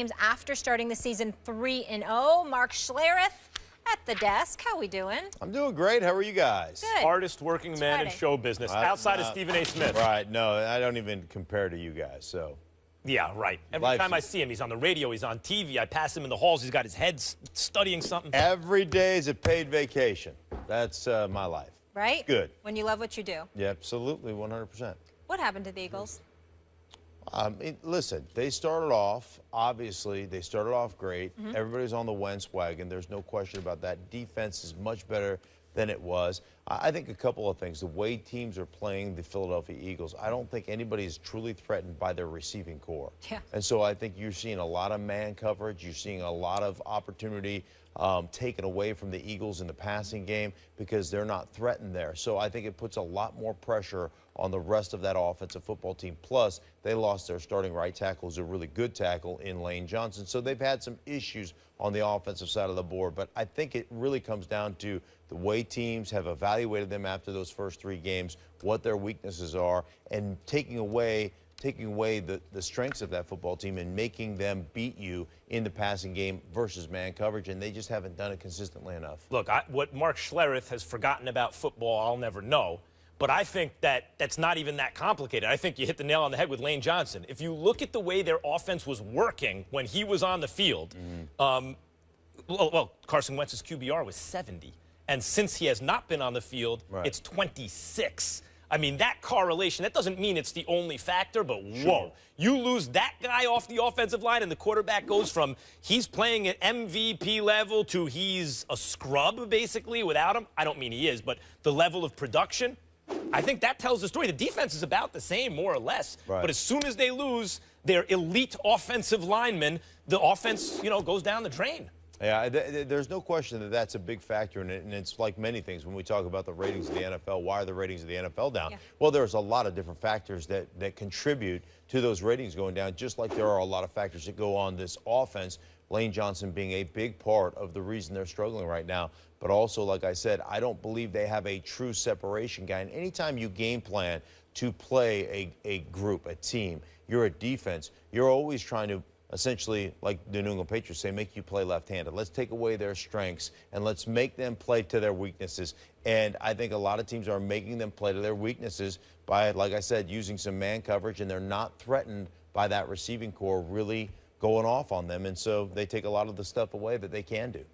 games after starting the season 3-0. Mark Schlereth at the desk. How we doing? I'm doing great. How are you guys? Good. Hardest working man in show business, outside of Stephen A. Smith. Right. No, I don't even compare to you guys, so. Yeah, right. Every time I see him, he's on the radio, he's on TV. I pass him in the halls, he's got his head studying something. Every day is a paid vacation. That's my life. Right? It's good. When you love what you do. Yeah, absolutely, 100%. What happened to the Eagles? Listen, they started off, obviously, they started off great. Everybody's on the Wentz wagon. There's no question about that. Defense is much better than it was. I think a couple of things. The way teams are playing the Philadelphia Eagles, I don't think anybody is truly threatened by their receiving core. Yeah. And so I think you're seeing a lot of man coverage. You're seeing a lot of opportunity taken away from the Eagles in the passing game because they're not threatened there. So I think it puts a lot more pressure on the rest of that offensive football team. Plus, they lost their starting right tackle, who's a really good tackle in Lane Johnson. So they've had some issues on the offensive side of the board. But I think it really comes down to the way teams have evaluated them after those first 3 games, what their weaknesses are, and taking away the strengths of that football team and making them beat you in the passing game versus man coverage, and they just haven't done it consistently enough. Look, what Mark Schlereth has forgotten about football, I'll never know. But I think that's not even that complicated. I think you hit the nail on the head with Lane Johnson. If you look at the way their offense was working when he was on the field, well, Carson Wentz's QBR was 70. And since he has not been on the field, it's 26. I mean, that correlation, that doesn't mean it's the only factor, but whoa. You lose that guy off the offensive line and the quarterback goes from he's playing at MVP level to he's a scrub, basically, without him. I don't mean he is, but the level of production, I think that tells the story. The defense is about the same, more or less. Right. But as soon as they lose their elite offensive linemen, the offense, goes down the drain. Yeah, there's no question that that's a big factor in it, and it's like many things when we talk about the ratings of the NFL. Why are the ratings of the NFL down? Yeah. Well, there's a lot of different factors that contribute to those ratings going down, just like there are a lot of factors that go on this offense, Lane Johnson being a big part of the reason they're struggling right now. But also, like I said, I don't believe they have a true separation guy. And anytime you game plan to play a group, a team, you're a defense, you're always trying to essentially, like the New England Patriots say, make you play left-handed. Let's take away their strengths and let's make them play to their weaknesses. And I think a lot of teams are making them play to their weaknesses by, like I said, using some man coverage, and they're not threatened by that receiving core really going off on them. And so they take a lot of the stuff away that they can do.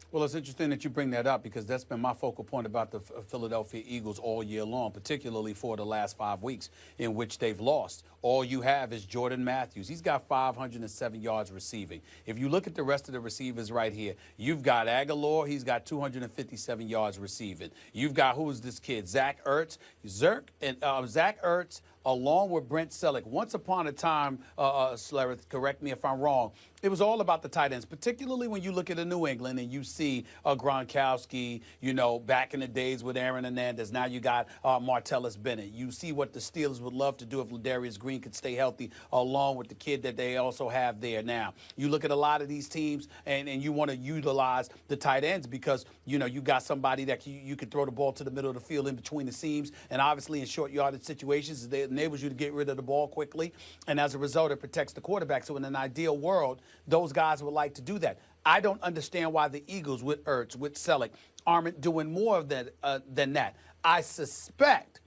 Well, it's interesting that you bring that up because that's been my focal point about the Philadelphia Eagles all year long, particularly for the last 5 weeks in which they've lost. All you have is Jordan Matthews. He's got 507 yards receiving. If you look at the rest of the receivers right here, you've got Aguilar. He's got 257 yards receiving. You've got, who is this kid? Zach Ertz. Zach Ertz, along with Brent Selleck. Once upon a time, Schlereth, correct me if I'm wrong, it was all about the tight ends, particularly when you look at a New England and you see Gronkowski, back in the days with Aaron Hernandez. Now you got Martellus Bennett. You see what the Steelers would love to do if Ladarius Green could stay healthy, along with the kid that they also have there now. You look at a lot of these teams and you want to utilize the tight ends because, you got somebody that you could throw the ball to the middle of the field in between the seams. And obviously in short yardage situations, it enables you to get rid of the ball quickly. And as a result, it protects the quarterback. So in an ideal world, those guys would like to do that. I don't understand why the Eagles with Ertz, with Selleck, aren't doing more of that than that. I suspect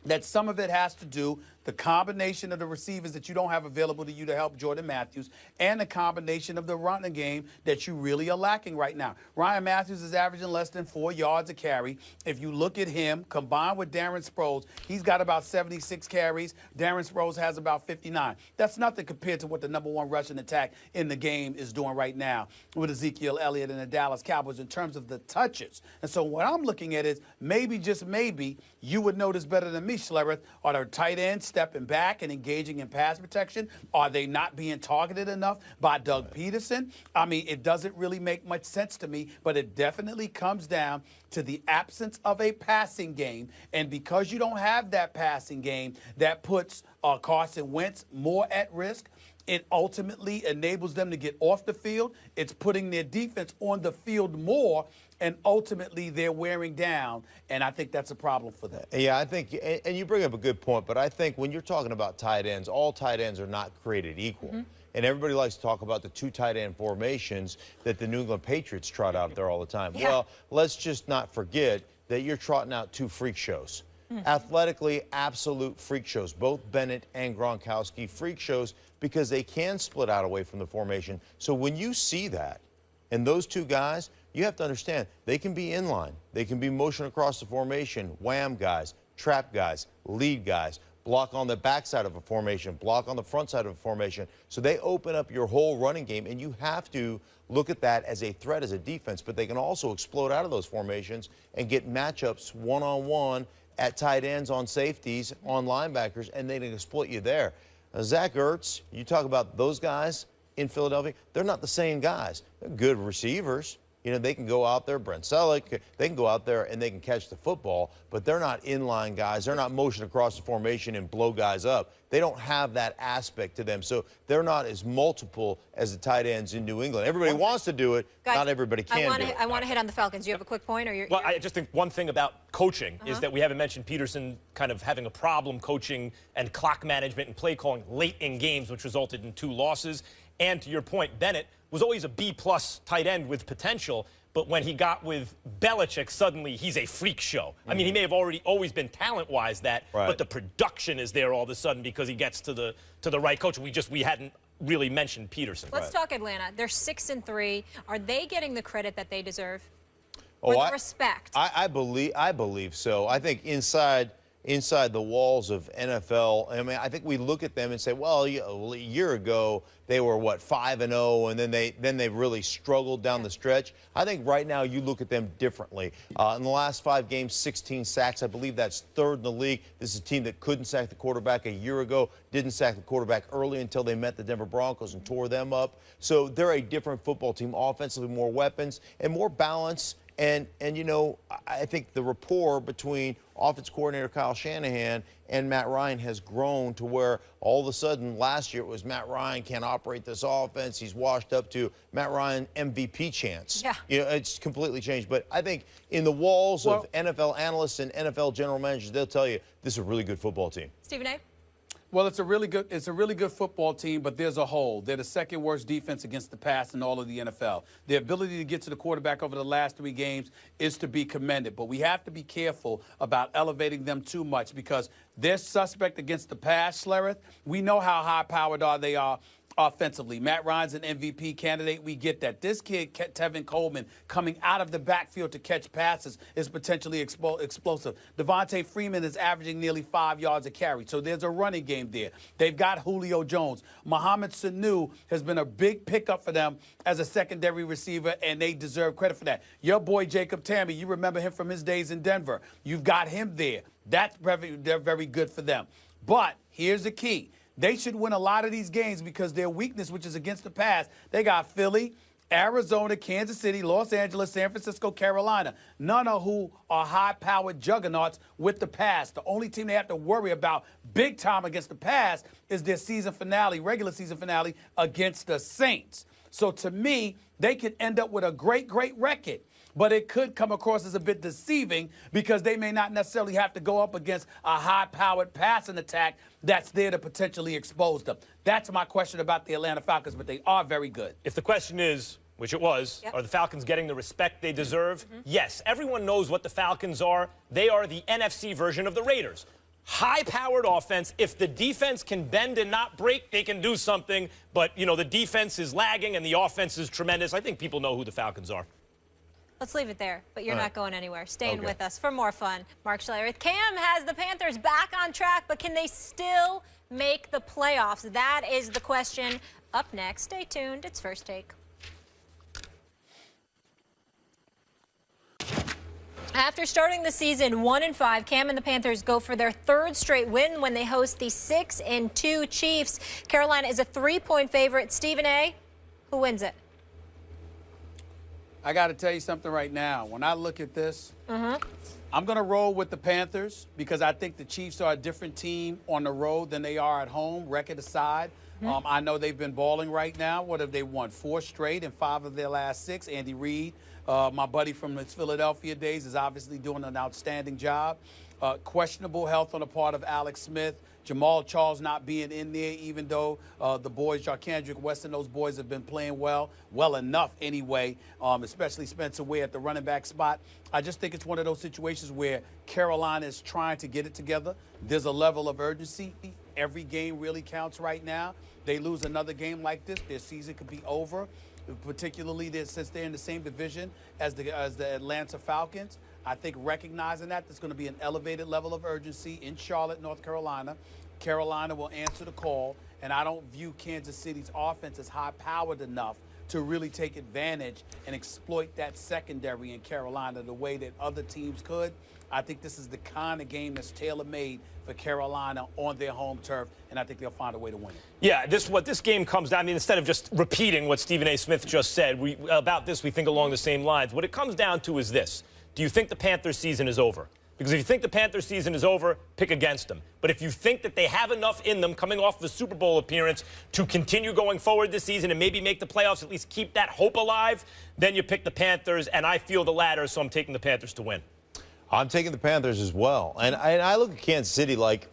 that some of it has to do the combination of the receivers that you don't have available to you to help Jordan Matthews and the combination of the running game that you really are lacking right now. Ryan Matthews is averaging less than 4 yards a carry. If you look at him, combined with Darren Sproles, he's got about 76 carries. Darren Sproles has about 59. That's nothing compared to what the #1 rushing attack in the game is doing right now with Ezekiel Elliott and the Dallas Cowboys in terms of the touches. And so what I'm looking at is maybe, just maybe, you would know this better than me, Schlereth, are the tight ends stepping back and engaging in pass protection? Are they not being targeted enough by Doug Peterson? I mean, it doesn't really make much sense to me, but it definitely comes down to the absence of a passing game. And because you don't have that passing game, that puts Carson Wentz more at risk. It ultimately enables them to get off the field. It's putting their defense on the field more, and ultimately they're wearing down, and I think that's a problem for them. Yeah, I think, and you bring up a good point, but I think when you're talking about tight ends, all tight ends are not created equal. And everybody likes to talk about the 2 tight end formations that the New England Patriots trot out there all the time. Yeah. Well, let's just not forget that you're trotting out 2 freak shows. Athletically, absolute freak shows. Both Bennett and Gronkowski freak shows because they can split out away from the formation. So when you see that, and those 2 guys, you have to understand they can be in line. They can be motion across the formation, wham guys, trap guys, lead guys, block on the backside of a formation, block on the front side of a formation. So they open up your whole running game, and you have to look at that as a threat as a defense. But they can also explode out of those formations and get matchups one-on-one at tight ends, on safeties, on linebackers, and they can exploit you there. Zach Ertz, you talk about those guys in Philadelphia, they're not the same guys. They're good receivers. You know, they can go out there, Brent Selleck, they can go out there and they can catch the football, but they're not inline guys. They're not motion across the formation and blow guys up. They don't have that aspect to them. So they're not as multiple as the tight ends in New England. Everybody wants to do it. Guys, not everybody can do it. I want to hit on the Falcons. Do you have a quick point? Well, I just think one thing about coaching is that we haven't mentioned Peterson kind of having a problem coaching and clock management and play calling late in games, which resulted in 2 losses. And to your point, Bennett was always a B-plus tight end with potential, but when he got with Belichick, suddenly he's a freak show. I mean, he may have always been talent-wise that, but the production is there all of a sudden because he gets to the right coach. We hadn't really mentioned Peterson. Let's talk Atlanta. They're 6-3. Are they getting the credit that they deserve? Oh, Or the respect? I believe so. I think inside the walls of NFL, I mean, I think we look at them and say, well, a year ago they were what, 5-0, and then they really struggled down the stretch. I think right now you look at them differently. In the last 5 games, 16 sacks. I believe that's 3rd in the league. This is a team that couldn't sack the quarterback a year ago, didn't sack the quarterback early until they met the Denver Broncos and tore them up. So they're a different football team, offensively more weapons and more balance. And you know, I think the rapport between offense coordinator Kyle Shanahan and Matt Ryan has grown to where all of a sudden last year it was Matt Ryan can't operate this offense. He's washed up to Matt Ryan MVP chance. Yeah. You know, it's completely changed. But I think in the walls of NFL analysts and NFL general managers, they'll tell you this is a really good football team. Stephen A.? Well, it's a really good football team, but there's a hole. They're the 2nd worst defense against the pass in all of the NFL. Their ability to get to the quarterback over the last 3 games is to be commended, but we have to be careful about elevating them too much because they're suspect against the pass, Schlereth. We know how high-powered they are offensively. Matt Ryan's an MVP candidate. We get that. This kid, Tevin Coleman, coming out of the backfield to catch passes is potentially explosive. Devontae Freeman is averaging nearly 5 yards a carry. So there's a running game there. They've got Julio Jones. Mohamed Sanu has been a big pickup for them as a secondary receiver, and they deserve credit for that. Your boy Jacob Tammy, you remember him from his days in Denver. You've got him there. They're very good for them. But here's the key. They should win a lot of these games because their weakness, which is against the pass, they got Philly, Arizona, Kansas City, Los Angeles, San Francisco, Carolina, none of who are high-powered juggernauts with the pass. The only team they have to worry about big time against the pass is their season finale, regular season finale against the Saints. So to me, they could end up with a great record. But it could come across as a bit deceiving because they may not necessarily have to go up against a high-powered passing attack that's there to potentially expose them. That's my question about the Atlanta Falcons, but they are very good. If the question is, which it was, are the Falcons getting the respect they deserve? Yes. Everyone knows what the Falcons are. They are the NFC version of the Raiders. High-powered offense. If the defense can bend and not break, they can do something. But, you know, the defense is lagging and the offense is tremendous. I think people know who the Falcons are. Let's leave it there, but you're not going anywhere. Staying with us for more fun. Mark Schlereth. Cam has the Panthers back on track, but can they still make the playoffs? That is the question. Up next, stay tuned. It's First Take. After starting the season 1-5, Cam and the Panthers go for their 3rd straight win when they host the 6-2 Chiefs. Carolina is a 3-point favorite. Stephen A., who wins it? I got to tell you something right now. When I look at this, I'm going to roll with the Panthers because I think the Chiefs are a different team on the road than they are at home, record aside. I know they've been balling right now. What have they won? 4 straight and 5 of their last 6. Andy Reid, my buddy from his Philadelphia days, is obviously doing an outstanding job. Questionable health on the part of Alex Smith. Jamal Charles not being in there, even though the boys, Jarkandrick Weston, those boys have been playing well enough anyway, especially Spencer Ware at the running back spot. I just think it's one of those situations where Carolina is trying to get it together. There's a level of urgency. Every game really counts right now. They lose another game like this, their season could be over, particularly since they're in the same division as the Atlanta Falcons. I think recognizing that, there's going to be an elevated level of urgency in Charlotte, North Carolina. Carolina will answer the call, and I don't view Kansas City's offense as high-powered enough to really take advantage and exploit that secondary in Carolina the way that other teams could. I think this is the kind of game that's tailor-made for Carolina on their home turf, and I think they'll find a way to win it. Yeah, what this game comes down, I mean, instead of just repeating what Stephen A. Smith just said, we think along the same lines. What it comes down to is this. Do you think the Panthers' season is over? Because if you think the Panthers' season is over, pick against them. But if you think that they have enough in them coming off the Super Bowl appearance to continue going forward this season and maybe make the playoffs, at least keep that hope alive, then you pick the Panthers, and I feel the latter, so I'm taking the Panthers to win. I'm taking the Panthers as well. And I look at Kansas City like,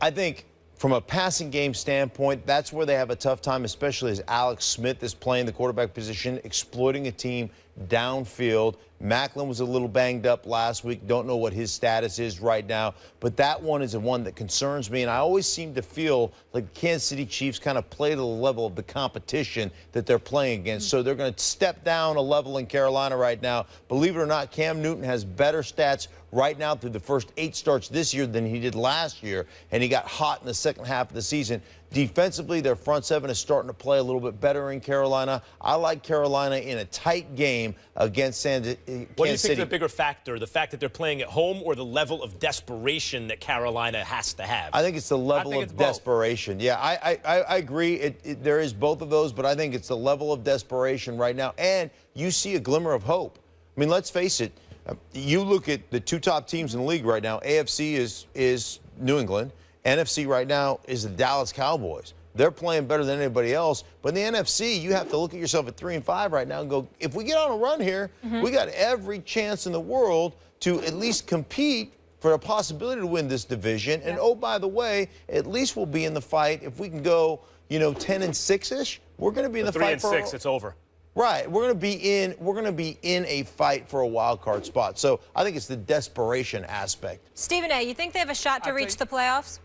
I think from a passing game standpoint, that's where they have a tough time, especially as Alex Smith is playing the quarterback position, exploiting a team downfield. Macklin was a little banged up last week. Don't know what his status is right now. But that one is the one that concerns me. And I always seem to feel like the Kansas City Chiefs kind of play to the level of the competition that they're playing against. So they're going to step down a level in Carolina right now. Believe it or not, Cam Newton has better stats right now through the first 8 starts this year than he did last year. And he got hot in the second half of the season. Defensively, their front seven is starting to play a little bit better in Carolina. I like Carolina in a tight game against Kansas City. What do you think is the bigger factor, the fact that they're playing at home or the level of desperation that Carolina has to have? I think it's the level of desperation. Yeah, I agree. There is both of those, but I think it's the level of desperation right now. And you see a glimmer of hope. I mean, let's face it. You look at the 2 top teams in the league right now. AFC is New England. NFC right now is the Dallas Cowboys. They're playing better than anybody else. But in the NFC, you have to look at yourself at 3-5 right now and go, if we get on a run here, we got every chance in the world to at least compete for a possibility to win this division. And, oh, by the way, at least we'll be in the fight. If we can go, 10-6-ish, we're going to be in the fight for 3-6, it's over. Right. We're going to be in a fight for a wild card spot. So I think it's the desperation aspect. Stephen A., you think they have a shot to reach the playoffs?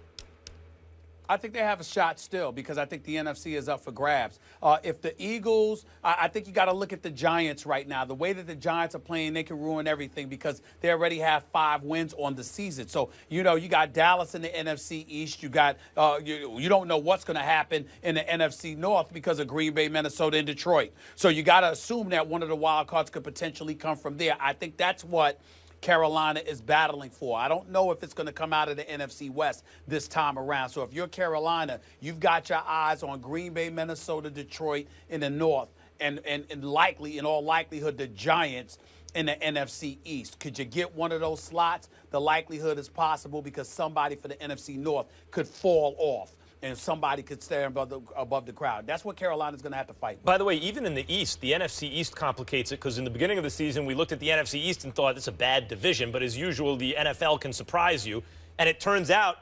I think they have a shot still because I think the NFC is up for grabs. If the Eagles, I think you got to look at the Giants right now. The way that the Giants are playing, they can ruin everything because they already have 5 wins on the season. So, you got Dallas in the NFC East. You got, you don't know what's going to happen in the NFC North because of Green Bay, Minnesota, and Detroit. So you got to assume that one of the wild cards could potentially come from there. I think that's what Carolina is battling for. I don't know if it's going to come out of the NFC West this time around. So if you're Carolina, you've got your eyes on Green Bay, Minnesota, Detroit in the North, and likely, in all likelihood, the Giants in the NFC East. Could you get one of those slots? The likelihood is possible because somebody for the NFC North could fall off. And somebody could stand above the crowd. That's what Carolina's going to have to fight with. By the way, even in the East, the NFC East complicates it because in the beginning of the season, we looked at the NFC East and thought it's a bad division. But as usual, the NFL can surprise you. And it turns out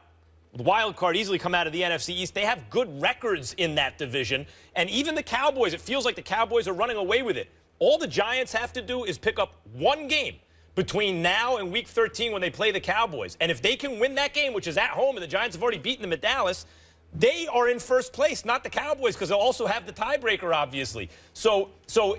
the wild card easily come out of the NFC East. They have good records in that division. And even the Cowboys, it feels like the Cowboys are running away with it. All the Giants have to do is pick up one game between now and Week 13 when they play the Cowboys. And if they can win that game, which is at home, and the Giants have already beaten them at Dallas, they are in first place, not the Cowboys, because they'll also have the tiebreaker, obviously. So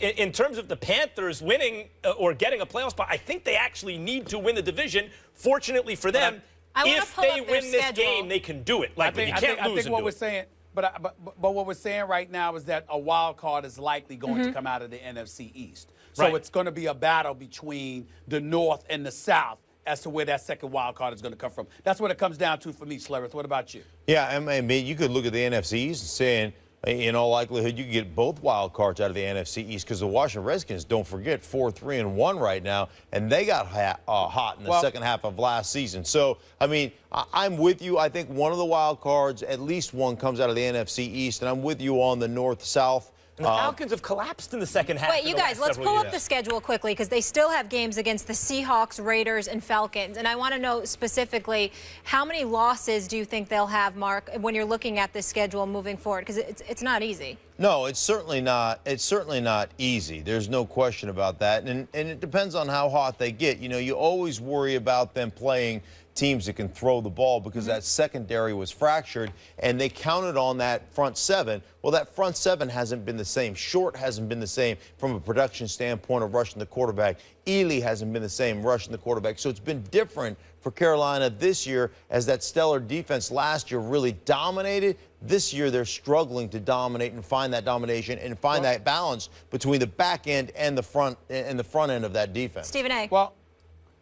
in terms of the Panthers winning or getting a playoff spot, I think they actually need to win the division. Fortunately for them, if they win this game, they can do it. Like, you can't lose. I think what we're saying, but what we're saying right now is that a wild card is likely going to come out of the NFC East. So it's going to be a battle between the North and the South as to where that second wild card is going to come from. That's what it comes down to for me, Schlereth. What about you? Yeah, I mean, you could look at the NFC East and saying, in all likelihood, you could get both wild cards out of the NFC East because the Washington Redskins, don't forget, 4-3-1 right now, and they got hot in the second half of last season. So, I mean, I'm with you. I think one of the wild cards, at least one, comes out of the NFC East, and I'm with you on the North-South And the Falcons have collapsed in the second half. Wait, you guys, let's pull up the schedule quickly because they still have games against the Seahawks, Raiders, and Falcons. And I want to know specifically, how many losses do you think they'll have, Mark, when you're looking at this schedule moving forward? Because it's not easy. No, it's certainly not. It's certainly not easy. There's no question about that. And it depends on how hot they get. You know, you always worry about them playing teams that can throw the ball because that secondary was fractured, and they counted on that front seven. Well, that front seven hasn't been the same. Short hasn't been the same from a production standpoint of rushing the quarterback. Ely hasn't been the same rushing the quarterback. So it's been different for Carolina this year, as that stellar defense last year really dominated. This year they're struggling to dominate and find that domination and find that balance between the back end and the front end of that defense. Stephen A. Well,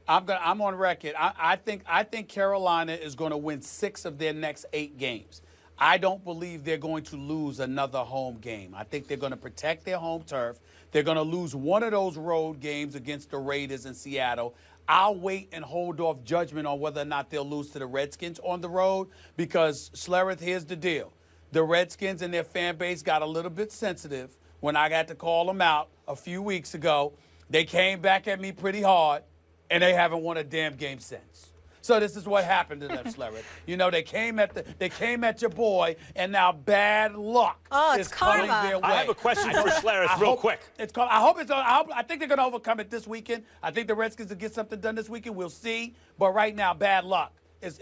I'm on record. I think Carolina is going to win 6 of their next 8 games. I don't believe they're going to lose another home game. I think they're going to protect their home turf. They're going to lose one of those road games against the Raiders in Seattle. I'll wait and hold off judgment on whether or not they'll lose to the Redskins on the road because, Schlereth, here's the deal. The Redskins and their fan base got a little bit sensitive when I got to call them out a few weeks ago. They came back at me pretty hard, and they haven't won a damn game since. So this is what happened to them, Schlereth. You know, they came at your boy, and now bad luck is coming their way. I have a question for Schlereth real quick. I think they're going to overcome it this weekend. I think the Redskins will get something done this weekend. We'll see. But right now, bad luck is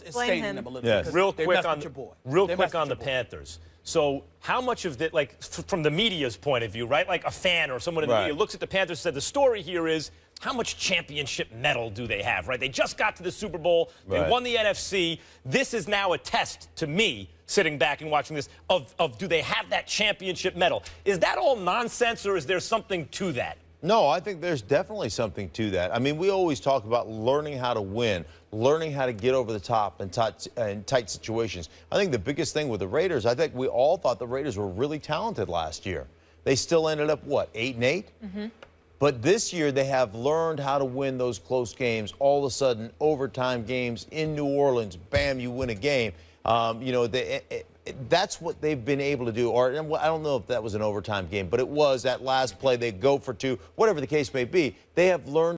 staining them a little bit. Real quick on the Panthers. So how much of that, like, from the media's point of view, right? Like a fan or someone in the media looks at the Panthers and said the story here is, how much championship metal do they have, right? They just got to the Super Bowl. They won the NFC. This is now a test to me, sitting back and watching this, of do they have that championship metal? Is that all nonsense, or is there something to that? No, I think there's definitely something to that. I mean, we always talk about learning how to win, learning how to get over the top in tight situations. I think the biggest thing with the Raiders, I think we all thought the Raiders were really talented last year. They still ended up, what, 8-8? Mm-hmm. But this year they have learned how to win those close games. All of a sudden, overtime games in New Orleans, bam, you win a game. You know, that's what they've been able to do. Or I don't know if that was an overtime game, but it was that last play. They go for 2, whatever the case may be. They have learned